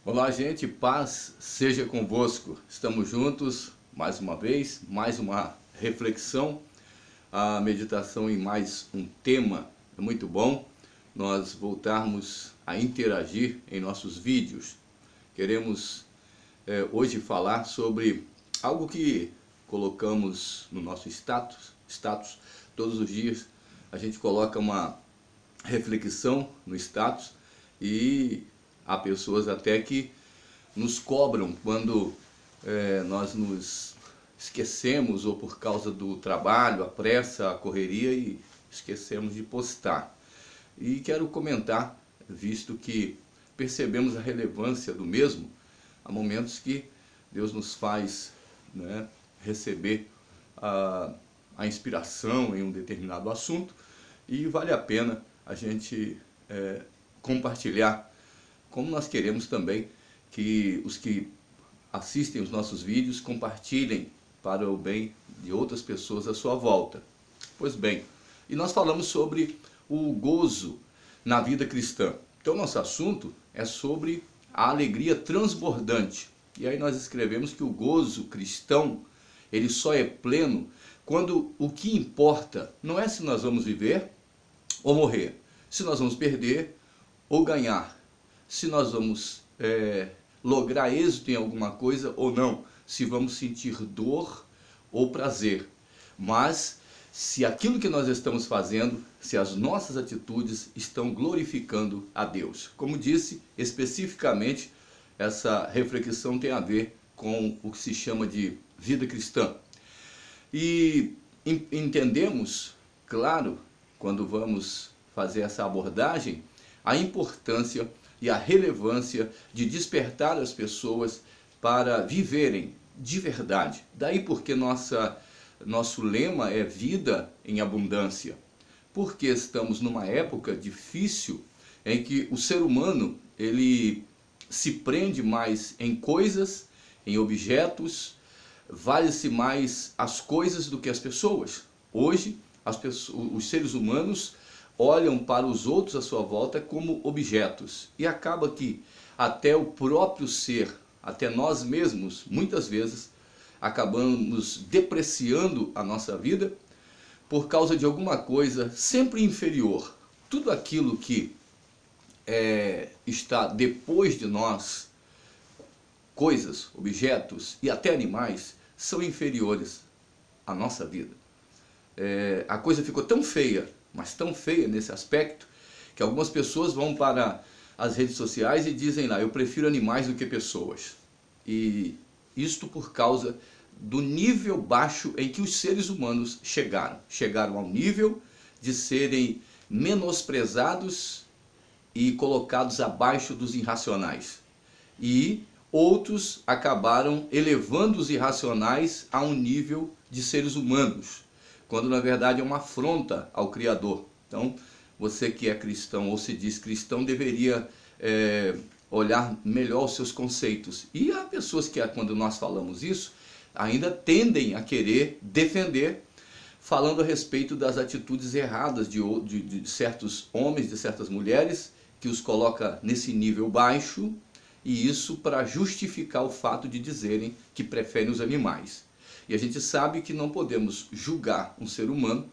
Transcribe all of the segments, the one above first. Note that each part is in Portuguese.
Olá, gente, paz seja convosco. Estamos juntos mais uma vez, mais uma reflexão, a meditação em mais um tema. É muito bom nós voltarmos a interagir em nossos vídeos. Queremos hoje falar sobre algo que colocamos no nosso status. Todos os dias a gente coloca uma reflexão no status e há pessoas até que nos cobram quando nós nos esquecemos, ou por causa do trabalho, a pressa, a correria, e esquecemos de postar. E quero comentar, visto que percebemos a relevância do mesmo, há momentos que Deus nos faz receber a inspiração em um determinado assunto, e vale a pena a gente compartilhar, como nós queremos também que os que assistem os nossos vídeos compartilhem para o bem de outras pessoas à sua volta. Pois bem, e nós falamos sobre o gozo na vida cristã. Então nosso assunto é sobre a alegria transbordante. E aí nós escrevemos que o gozo cristão, ele só é pleno quando o que importa não é se nós vamos viver ou morrer, se nós vamos perder ou ganhar, se nós vamos lograr êxito em alguma coisa ou não, se vamos sentir dor ou prazer, mas se aquilo que nós estamos fazendo, se as nossas atitudes estão glorificando a Deus. Como disse, especificamente, essa reflexão tem a ver com o que se chama de vida cristã. E entendemos, claro, quando vamos fazer essa abordagem, a importância e a relevância de despertar as pessoas para viverem de verdade. Daí porque nosso lema é vida em abundância. Porque estamos numa época difícil em que o ser humano ele se prende mais em coisas, em objetos, vale-se mais as coisas do que as pessoas. Hoje, os seres humanos olham para os outros à sua volta como objetos. E acaba que até o próprio ser, até nós mesmos, muitas vezes, acabamos depreciando a nossa vida por causa de alguma coisa sempre inferior. Tudo aquilo que está depois de nós, coisas, objetos e até animais, são inferiores à nossa vida. A coisa ficou tão feia, mas tão feia nesse aspecto, que algumas pessoas vão para as redes sociais e dizem lá: eu prefiro animais do que pessoas. E isto por causa do nível baixo em que os seres humanos chegaram. Chegaram ao nível de serem menosprezados e colocados abaixo dos irracionais. E outros acabaram elevando os irracionais a um nível de seres humanos, quando na verdade é uma afronta ao Criador. Então, você que é cristão ou se diz cristão deveria olhar melhor os seus conceitos. E há pessoas que, quando nós falamos isso, ainda tendem a querer defender, falando a respeito das atitudes erradas de certos homens, de certas mulheres, que os coloca nesse nível baixo, e isso para justificar o fato de dizerem que preferem os animais. E a gente sabe que não podemos julgar um ser humano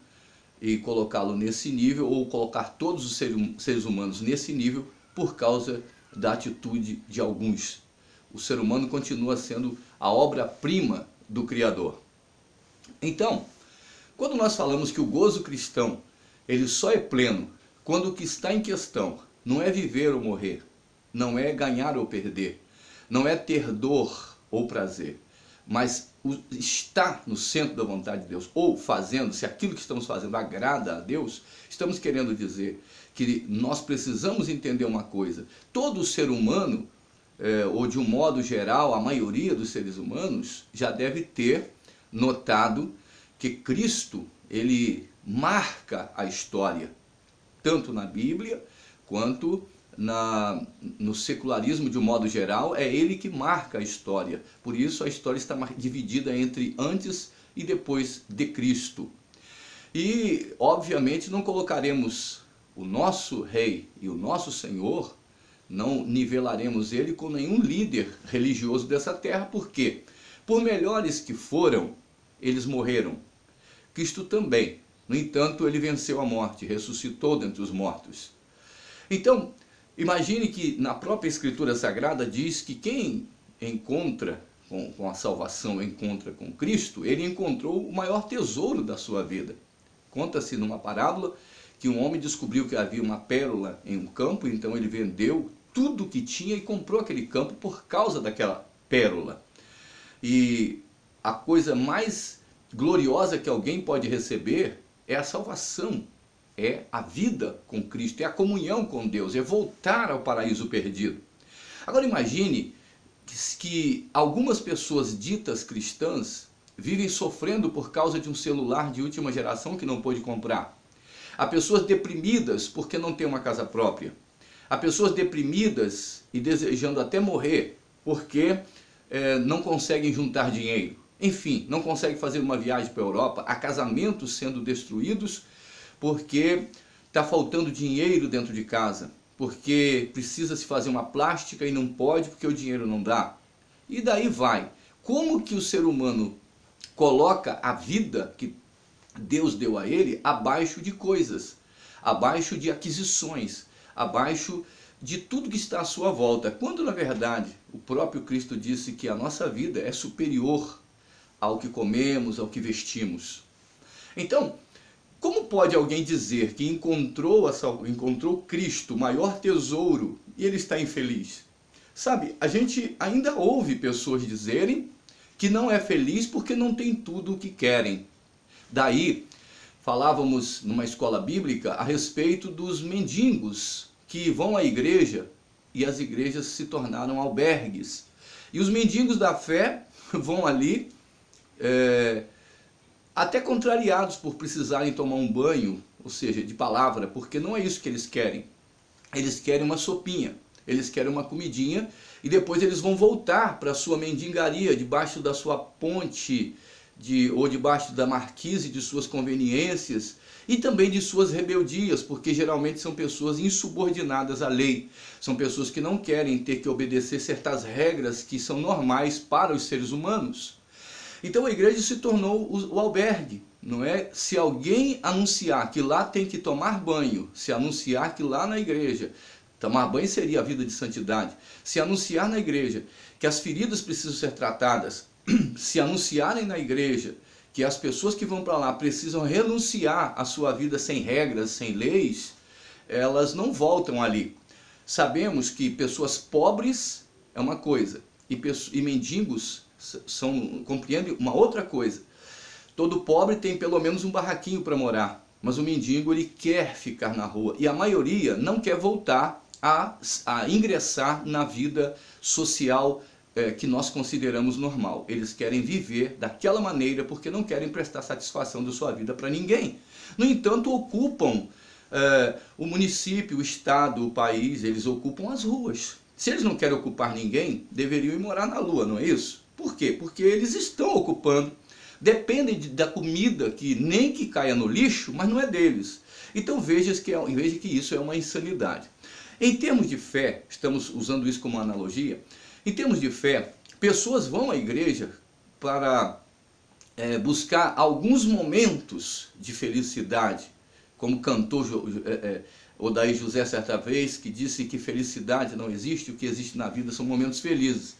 e colocá-lo nesse nível, ou colocar todos os seres humanos nesse nível por causa da atitude de alguns. O ser humano continua sendo a obra-prima do Criador. Então, quando nós falamos que o gozo cristão, ele só é pleno quando o que está em questão não é viver ou morrer, não é ganhar ou perder, não é ter dor ou prazer, mas está no centro da vontade de Deus, ou fazendo, se aquilo que estamos fazendo agrada a Deus, estamos querendo dizer que nós precisamos entender uma coisa: todo ser humano, ou de um modo geral, a maioria dos seres humanos, já deve ter notado que Cristo, ele marca a história, tanto na Bíblia, quanto no secularismo de um modo geral. É ele que marca a história. Por isso a história está dividida entre antes e depois de Cristo. E obviamente não colocaremos o nosso Rei e o nosso Senhor Não nivelaremos ele com nenhum líder religioso dessa terra, por quê? Por melhores que foram, eles morreram. Cristo também. No entanto, ele venceu a morte, ressuscitou dentre os mortos. Então, imagine que na própria Escritura Sagrada diz que quem encontra com a salvação, encontra com Cristo, ele encontrou o maior tesouro da sua vida. Conta-se numa parábola que um homem descobriu que havia uma pérola em um campo, então ele vendeu tudo que tinha e comprou aquele campo por causa daquela pérola. E a coisa mais gloriosa que alguém pode receber é a salvação, é a vida com Cristo, é a comunhão com Deus, é voltar ao paraíso perdido. Agora imagine que algumas pessoas ditas cristãs vivem sofrendo por causa de um celular de última geração que não pôde comprar. Há pessoas deprimidas porque não têm uma casa própria. Há pessoas deprimidas e desejando até morrer porque não conseguem juntar dinheiro. Enfim, não conseguem fazer uma viagem para a Europa. Há casamentos sendo destruídos porque está faltando dinheiro dentro de casa. Porque precisa se fazer uma plástica e não pode porque o dinheiro não dá. E daí vai. Como que o ser humano coloca a vida que Deus deu a ele abaixo de coisas, abaixo de aquisições, abaixo de tudo que está à sua volta, quando na verdade o próprio Cristo disse que a nossa vida é superior ao que comemos, ao que vestimos. Então, como pode alguém dizer que encontrou Cristo, o maior tesouro, e ele está infeliz? Sabe, a gente ainda ouve pessoas dizerem que não é feliz porque não tem tudo o que querem. Daí, falávamos numa escola bíblica a respeito dos mendigos que vão à igreja e as igrejas se tornaram albergues. E os mendigos da fé vão ali até contrariados por precisarem tomar um banho, ou seja, de palavra, porque não é isso que eles querem. Eles querem uma sopinha, eles querem uma comidinha e depois eles vão voltar para a sua mendigaria, debaixo da sua ponte, ou debaixo da marquise de suas conveniências e também de suas rebeldias, porque geralmente são pessoas insubordinadas à lei, são pessoas que não querem ter que obedecer certas regras que são normais para os seres humanos. Então a igreja se tornou o albergue, não é? Se alguém anunciar que lá tem que tomar banho, se anunciar que lá na igreja tomar banho seria a vida de santidade, se anunciar na igreja que as feridas precisam ser tratadas, se anunciarem na igreja que as pessoas que vão para lá precisam renunciar à sua vida sem regras, sem leis, elas não voltam ali. Sabemos que pessoas pobres é uma coisa e mendigos compreendem uma outra coisa. Todo pobre tem pelo menos um barraquinho para morar, mas o mendigo ele quer ficar na rua e a maioria não quer voltar a ingressar na vida social que nós consideramos normal. Eles querem viver daquela maneira porque não querem prestar satisfação da sua vida para ninguém. No entanto, ocupam o município, o estado, o país, eles ocupam as ruas. Se eles não querem ocupar ninguém, deveriam ir morar na lua, não é isso? Por quê? Porque eles estão ocupando. Dependem da comida que nem que caia no lixo, mas não é deles. Então veja que isso é uma insanidade. Em termos de fé, estamos usando isso como analogia, em termos de fé, pessoas vão à igreja para buscar alguns momentos de felicidade, como cantou Odair José certa vez, que disse que felicidade não existe, o que existe na vida são momentos felizes.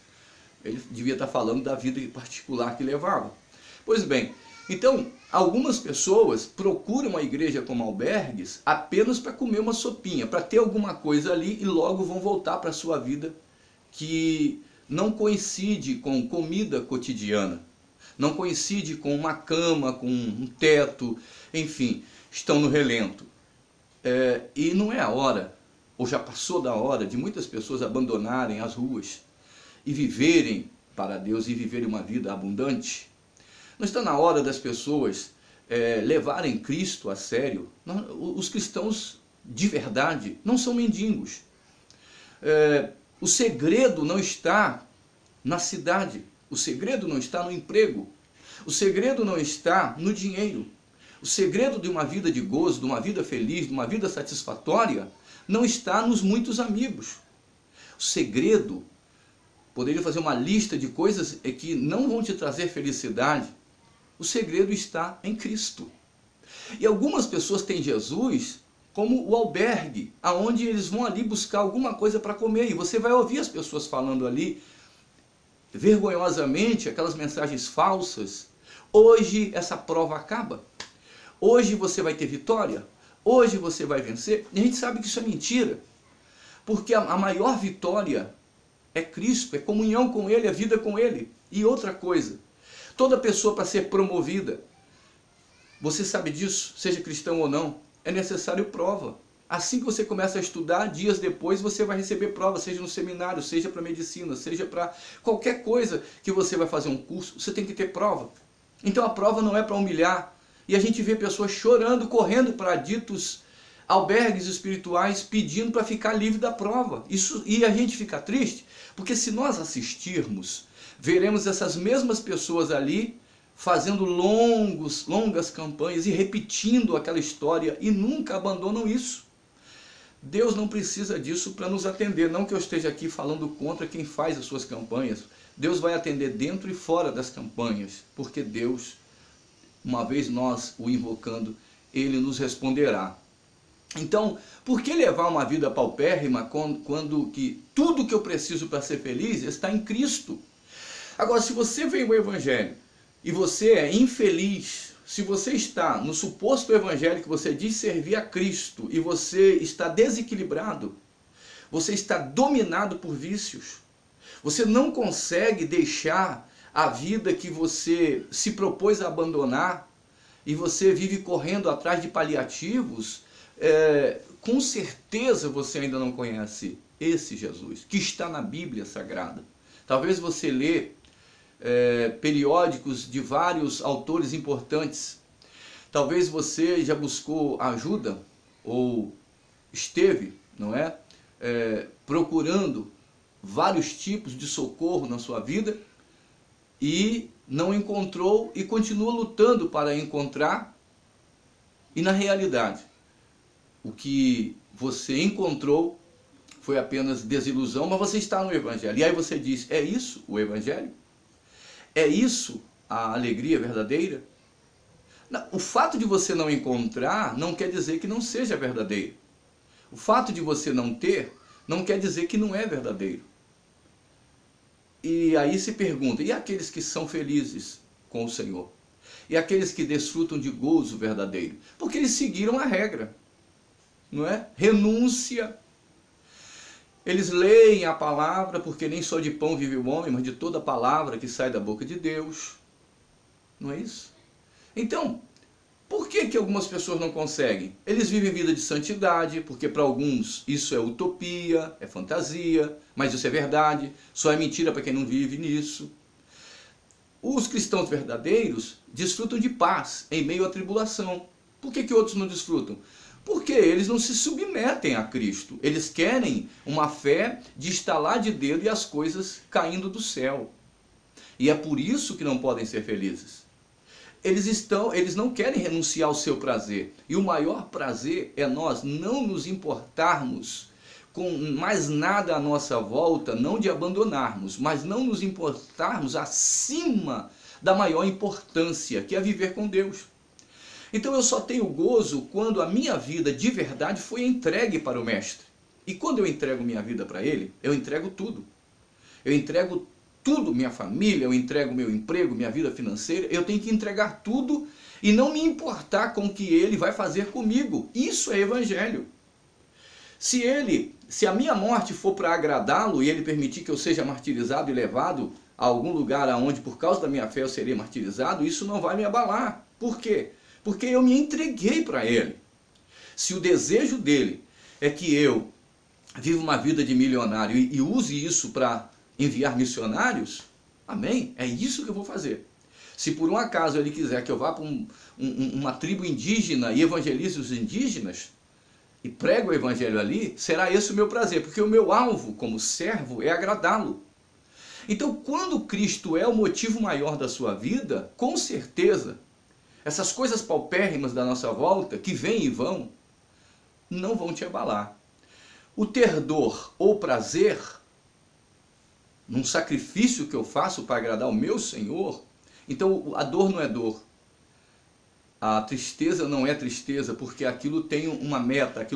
Ele devia estar falando da vida particular que levava. Pois bem, então, algumas pessoas procuram a igreja como albergues apenas para comer uma sopinha, para ter alguma coisa ali e logo vão voltar para a sua vida que não coincide com comida cotidiana, não coincide com uma cama, com um teto, enfim, estão no relento. E não é a hora, ou já passou da hora, de muitas pessoas abandonarem as ruas e viverem para Deus e viverem uma vida abundante? Não está na hora das pessoas levarem Cristo a sério? Os cristãos de verdade não são mendigos. O segredo não está na cidade, o segredo não está no emprego, o segredo não está no dinheiro. O segredo de uma vida de gozo, de uma vida feliz, de uma vida satisfatória, não está nos muitos amigos. O segredo, poderia fazer uma lista de coisas que não vão te trazer felicidade. O segredo está em Cristo. E algumas pessoas têm Jesus como o albergue, aonde eles vão ali buscar alguma coisa para comer. E você vai ouvir as pessoas falando ali, vergonhosamente, aquelas mensagens falsas. Hoje essa prova acaba. Hoje você vai ter vitória. Hoje você vai vencer. E a gente sabe que isso é mentira. Porque a maior vitória é Cristo, é comunhão com Ele, é vida com Ele. E outra coisa, toda pessoa para ser promovida, você sabe disso, seja cristão ou não, é necessário prova. Assim que você começa a estudar, dias depois você vai receber prova, seja no seminário, seja para medicina, seja para qualquer coisa que você vai fazer um curso, você tem que ter prova. Então a prova não é para humilhar. E a gente vê pessoas chorando, correndo para ditos albergues espirituais, pedindo para ficar livre da prova. E a gente fica triste, porque se nós assistirmos, veremos essas mesmas pessoas ali, fazendo longas campanhas e repetindo aquela história e nunca abandonam isso. Deus não precisa disso para nos atender. Não que eu esteja aqui falando contra quem faz as suas campanhas. Deus vai atender dentro e fora das campanhas, porque Deus, uma vez nós o invocando, Ele nos responderá. Então, por que levar uma vida paupérrima quando que tudo que eu preciso para ser feliz está em Cristo? Agora, se você vem ao Evangelho e você é infeliz, se você está no suposto Evangelho que você diz servir a Cristo e você está desequilibrado, você está dominado por vícios, você não consegue deixar a vida que você se propôs a abandonar e você vive correndo atrás de paliativos, com certeza você ainda não conhece esse Jesus, que está na Bíblia Sagrada. Talvez você lê periódicos de vários autores importantes. Talvez você já buscou ajuda, ou esteve, não é? Procurando vários tipos de socorro na sua vida, e não encontrou e continua lutando para encontrar, e na realidade, o que você encontrou foi apenas desilusão, mas você está no Evangelho. E aí você diz, é isso o Evangelho? É isso a alegria verdadeira? Não, o fato de você não encontrar não quer dizer que não seja verdadeiro. O fato de você não ter não quer dizer que não é verdadeiro. E aí se pergunta, e aqueles que são felizes com o Senhor? E aqueles que desfrutam de gozo verdadeiro? Porque eles seguiram a regra, não é? Renúncia. Eles leem a palavra, porque nem só de pão vive o homem, mas de toda a palavra que sai da boca de Deus. Não é isso? Então, por que algumas pessoas não conseguem? Eles vivem vida de santidade, porque para alguns isso é utopia, é fantasia, mas isso é verdade, só é mentira para quem não vive nisso. Os cristãos verdadeiros desfrutam de paz em meio à tribulação. Por que outros não desfrutam? Porque eles não se submetem a Cristo. Eles querem uma fé de estalar de dedo e as coisas caindo do céu. E é por isso que não podem ser felizes. Eles não querem renunciar ao seu prazer. E o maior prazer é nós não nos importarmos com mais nada à nossa volta, não de abandonarmos, mas não nos importarmos acima da maior importância, que é viver com Deus. Então eu só tenho gozo quando a minha vida de verdade foi entregue para o Mestre. E quando eu entrego minha vida para Ele, eu entrego tudo. Eu entrego tudo, minha família, eu entrego meu emprego, minha vida financeira, eu tenho que entregar tudo e não me importar com o que Ele vai fazer comigo. Isso é Evangelho. Se a minha morte for para agradá-lo e Ele permitir que eu seja martirizado e levado a algum lugar aonde por causa da minha fé eu serei martirizado, isso não vai me abalar. Por quê? Porque eu me entreguei para Ele. Se o desejo dele é que eu viva uma vida de milionário e use isso para enviar missionários, amém, é isso que eu vou fazer. Se por um acaso Ele quiser que eu vá para uma tribo indígena e evangelize os indígenas, e prego o Evangelho ali, será esse o meu prazer, porque o meu alvo como servo é agradá-lo. Então, quando Cristo é o motivo maior da sua vida, com certeza, essas coisas paupérrimas da nossa volta, que vêm e vão, não vão te abalar. O ter dor ou prazer num sacrifício que eu faço para agradar o meu Senhor, então a dor não é dor. A tristeza não é tristeza, porque aquilo tem uma meta,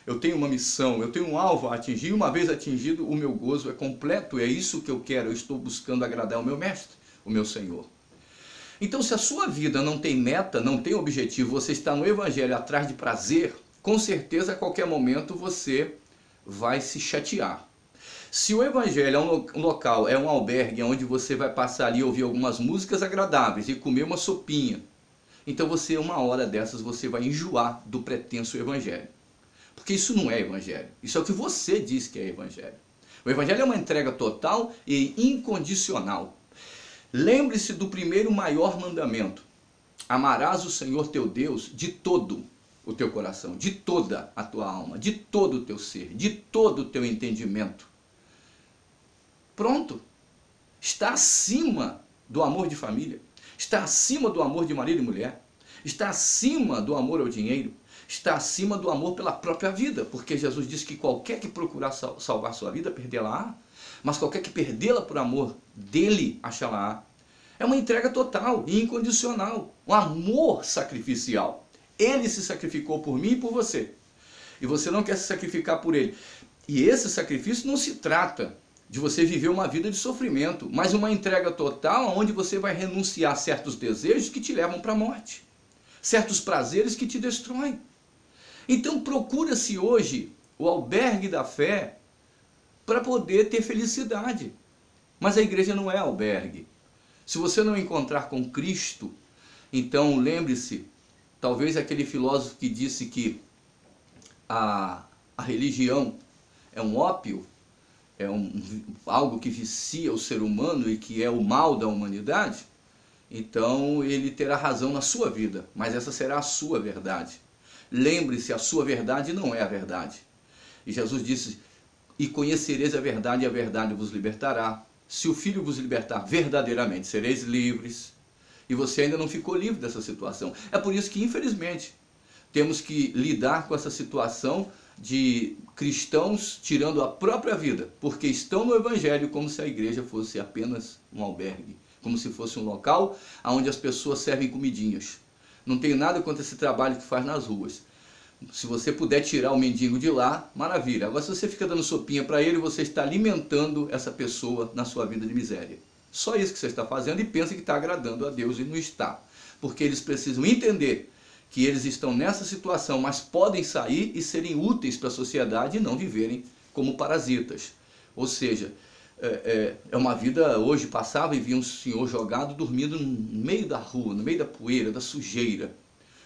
eu tenho uma missão, eu tenho um alvo a atingir, e uma vez atingido, o meu gozo é completo, é isso que eu quero, eu estou buscando agradar o meu mestre, o meu Senhor. Então, se a sua vida não tem meta, não tem objetivo, você está no Evangelho atrás de prazer, com certeza a qualquer momento você vai se chatear. Se o Evangelho é um local, é um albergue, onde você vai passar ali e ouvir algumas músicas agradáveis e comer uma sopinha, então você, uma hora dessas, você vai enjoar do pretenso Evangelho. Porque isso não é Evangelho, isso é o que você diz que é Evangelho. O Evangelho é uma entrega total e incondicional. Lembre-se do primeiro maior mandamento: amarás o Senhor teu Deus de todo o teu coração, de toda a tua alma, de todo o teu ser, de todo o teu entendimento. Pronto. Está acima do amor de família, está acima do amor de marido e mulher, está acima do amor ao dinheiro, está acima do amor pela própria vida, porque Jesus disse que qualquer que procurar salvar sua vida, perdê-la-á, mas qualquer que perdê-la por amor dele, achá-la-á. É uma entrega total e incondicional, um amor sacrificial. Ele se sacrificou por mim e por você, e você não quer se sacrificar por ele. E esse sacrifício não se trata de você viver uma vida de sofrimento, mas uma entrega total onde você vai renunciar a certos desejos que te levam para a morte, certos prazeres que te destroem. Então procura-se hoje o albergue da fé para poder ter felicidade. Mas a igreja não é albergue. Se você não encontrar com Cristo, então lembre-se, talvez aquele filósofo que disse que a religião é um ópio, é algo que vicia o ser humano e que é o mal da humanidade, então ele terá razão na sua vida, mas essa será a sua verdade. Lembre-se, a sua verdade não é a verdade. E Jesus disse, e conhecereis a verdade vos libertará. Se o Filho vos libertar verdadeiramente, sereis livres. E você ainda não ficou livre dessa situação. É por isso que, infelizmente, temos que lidar com essa situação de cristãos tirando a própria vida, porque estão no Evangelho como se a igreja fosse apenas um albergue, como se fosse um local onde as pessoas servem comidinhas. Não tenho nada contra esse trabalho que faz nas ruas. Se você puder tirar o mendigo de lá, maravilha. Agora, se você fica dando sopinha para ele, você está alimentando essa pessoa na sua vida de miséria. Só isso que você está fazendo e pensa que está agradando a Deus e não está. Porque eles precisam entender que eles estão nessa situação, mas podem sair e serem úteis para a sociedade e não viverem como parasitas. Ou seja, é uma vida, hoje passava e via um senhor jogado dormindo no meio da rua, no meio da poeira, da sujeira.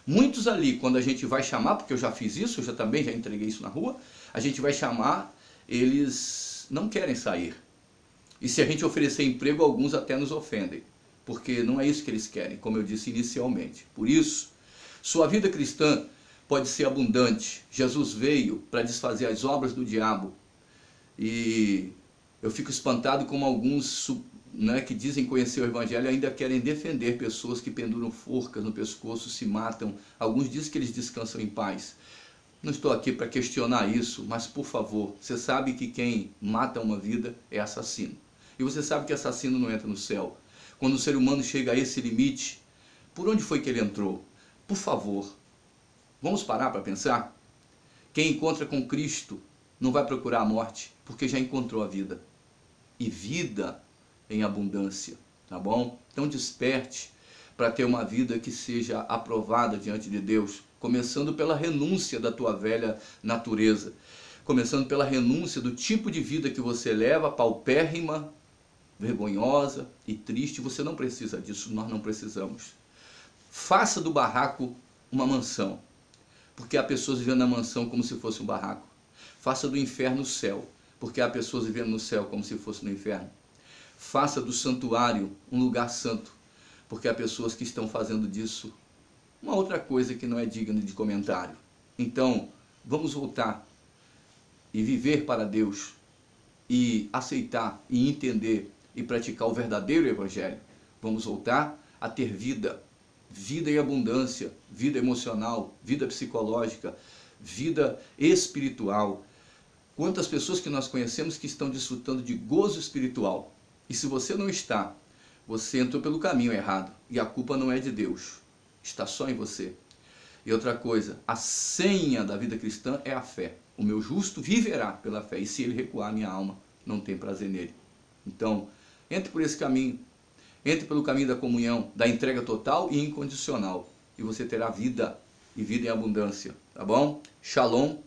Muitos ali, quando a gente vai chamar, porque eu já fiz isso, eu também já entreguei isso na rua, a gente vai chamar, eles não querem sair. E se a gente oferecer emprego, alguns até nos ofendem, porque não é isso que eles querem, como eu disse inicialmente. Por isso, sua vida cristã pode ser abundante. Jesus veio para desfazer as obras do diabo. E eu fico espantado como alguns, que dizem conhecer o Evangelho ainda querem defender pessoas que penduram forcas no pescoço, se matam. Alguns dizem que eles descansam em paz. Não estou aqui para questionar isso, mas por favor, você sabe que quem mata uma vida é assassino. E você sabe que assassino não entra no céu. Quando o ser humano chega a esse limite, por onde foi que ele entrou? Por favor, vamos parar para pensar? Quem encontra com Cristo não vai procurar a morte, porque já encontrou a vida. E vida em abundância, tá bom? Então desperte para ter uma vida que seja aprovada diante de Deus, começando pela renúncia da tua velha natureza, começando pela renúncia do tipo de vida que você leva, paupérrima, vergonhosa e triste. Você não precisa disso, nós não precisamos. Faça do barraco uma mansão, porque há pessoas vivendo na mansão como se fosse um barraco. Faça do inferno o céu, porque há pessoas vivendo no céu como se fosse no inferno. Faça do santuário um lugar santo, porque há pessoas que estão fazendo disso uma outra coisa que não é digna de comentário. Então, vamos voltar e viver para Deus, e aceitar e entender e praticar o verdadeiro Evangelho. Vamos voltar a ter vida, vida em abundância, vida emocional, vida psicológica, vida espiritual. Quantas pessoas que nós conhecemos que estão desfrutando de gozo espiritual. E se você não está, você entrou pelo caminho errado. E a culpa não é de Deus. Está só em você. E outra coisa, a senha da vida cristã é a fé. O meu justo viverá pela fé. E se ele recuar, minha alma não tem prazer nele. Então, entre por esse caminho. Entre pelo caminho da comunhão, da entrega total e incondicional. E você terá vida. E vida em abundância. Tá bom? Shalom.